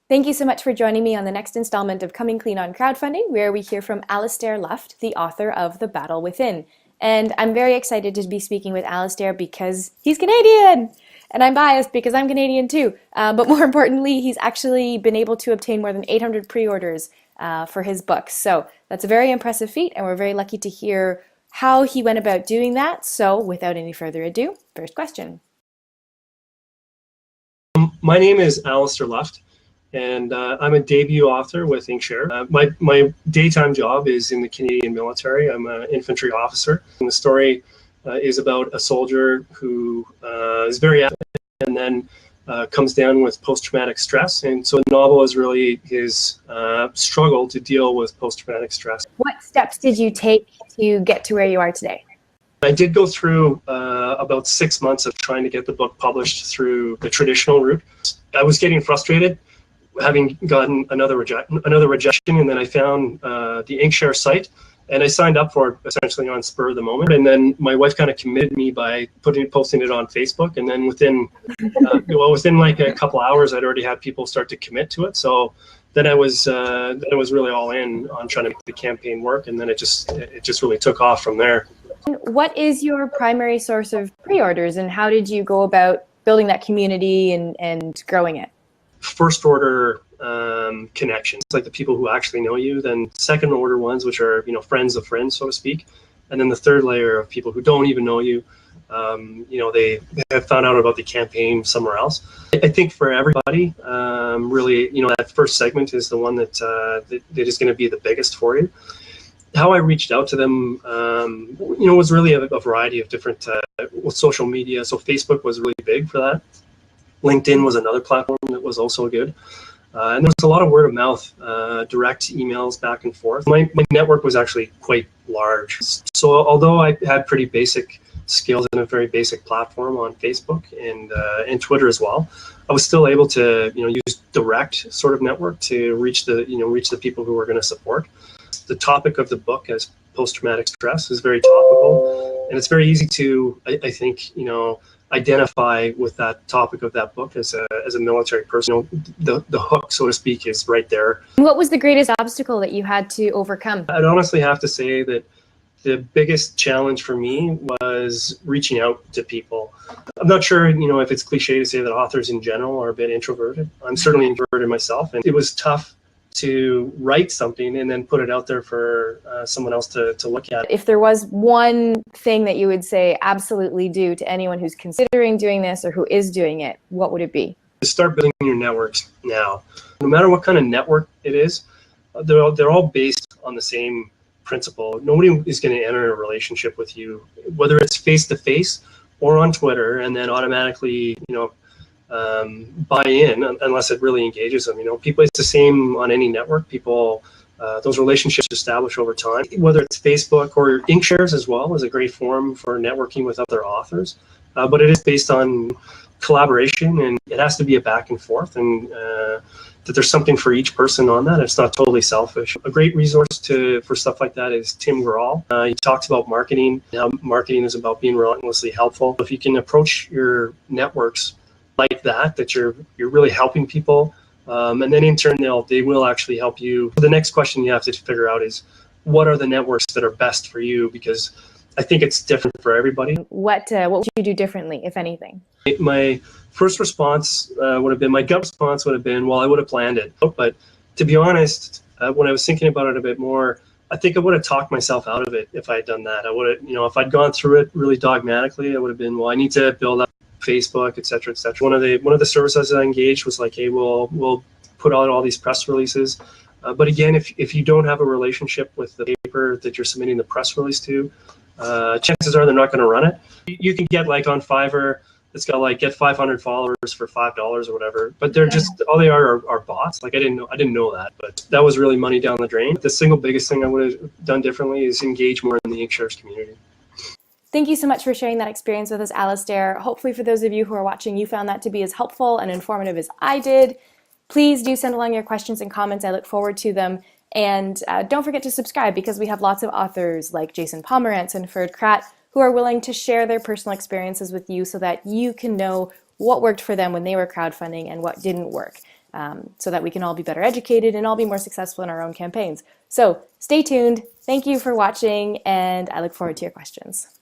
Thank you so much for joining me on the next installment of Coming Clean on Crowdfunding, where we hear from Alastair Luft, the author of The Battle Within. And I'm very excited to be speaking with Alastair because he's Canadian! And I'm biased because I'm Canadian too. But more importantly, he's actually been able to obtain more than 800 pre-orders for his books. So that's a very impressive feat, and we're very lucky to hear how he went about doing that. So without any further ado, first question. My name is Alastair Luft, and I'm a debut author with Inkshares. My daytime job is in the Canadian military. I'm an infantry officer. And the story is about a soldier who is very active and then comes down with post-traumatic stress. And so the novel is really his struggle to deal with post-traumatic stress. What steps did you take to get to where you are today? I did go through about 6 months of trying to get the book published through the traditional route. I was getting frustrated, having gotten another rejection, and then I found the Inkshares site, and I signed up for it essentially on spur of the moment. And then my wife kind of committed me by posting it on Facebook, and then within like a couple hours, I'd already had people start to commit to it. So then I was really all in on trying to make the campaign work, and then it just really took off from there. What is your primary source of pre-orders, and how did you go about building that community and growing it? First order connections, like the people who actually know you, then second order ones, which are, friends of friends, so to speak. And then the third layer of people who don't even know you, they have found out about the campaign somewhere else. I think for everybody, really, that first segment is the one that is going to be the biggest for you. How I reached out to them, was really a variety of different social media. So Facebook was really big for that. LinkedIn was another platform that was also good. And there was a lot of word of mouth, direct emails back and forth. My network was actually quite large. So although I had pretty basic skills in a very basic platform on Facebook and Twitter as well, I was still able to use direct sort of network to reach the people who were going to support. The topic of the book as post-traumatic stress is very topical, and it's very easy to, I think, identify with that topic of that book as a military person. The hook, so to speak, is right there. What was the greatest obstacle that you had to overcome? I'd honestly have to say that the biggest challenge for me was reaching out to people. I'm not sure, if it's cliche to say that authors in general are a bit introverted. I'm certainly introverted myself, and it was tough to write something and then put it out there for someone else to look at. If there was one thing that you would say absolutely do to anyone who's considering doing this or who is doing it, what would it be? Start building your networks now. No matter what kind of network it is, they're all based on the same principle. Nobody is going to enter a relationship with you, whether it's face-to-face or on Twitter, and then automatically, buy in unless it really engages them. People, it's the same on any network. People, those relationships establish over time. Whether it's Facebook or Inkshares as well is a great forum for networking with other authors, but it is based on collaboration, and it has to be a back and forth, and that there's something for each person on that. It's not totally selfish. A great resource for stuff like that is Tim Grahl. He talks about marketing. How marketing is about being relentlessly helpful. If you can approach your networks like that you're really helping people, and then in turn they will actually help you. The next question you have to figure out is, what are the networks that are best for you? Because I think it's different for everybody. What would you do differently, if anything? My first response would have been, my gut response would have been, well, I would have planned it. But to be honest, when I was thinking about it a bit more, I think I would have talked myself out of it if I had done that. I would have, if I'd gone through it really dogmatically, I would have been, well, I need to build up Facebook, et cetera, et cetera. One of the services I engaged was like, hey, we'll put out all these press releases. But again, if you don't have a relationship with the paper that you're submitting the press release to, chances are they're not going to run it. You can get like on Fiverr, it's got like get 500 followers for $5 or whatever, but they're just, all they are bots. Like I didn't know that, but that was really money down the drain. The single biggest thing I would have done differently is engage more in the Inkshares community. Thank you so much for sharing that experience with us, Alastair. Hopefully for those of you who are watching, you found that to be as helpful and informative as I did. Please do send along your questions and comments. I look forward to them. And don't forget to subscribe, because we have lots of authors like Jason Pomerantz and Ferd Kratt who are willing to share their personal experiences with you so that you can know what worked for them when they were crowdfunding and what didn't work. so that we can all be better educated and all be more successful in our own campaigns. So stay tuned. Thank you for watching, and I look forward to your questions.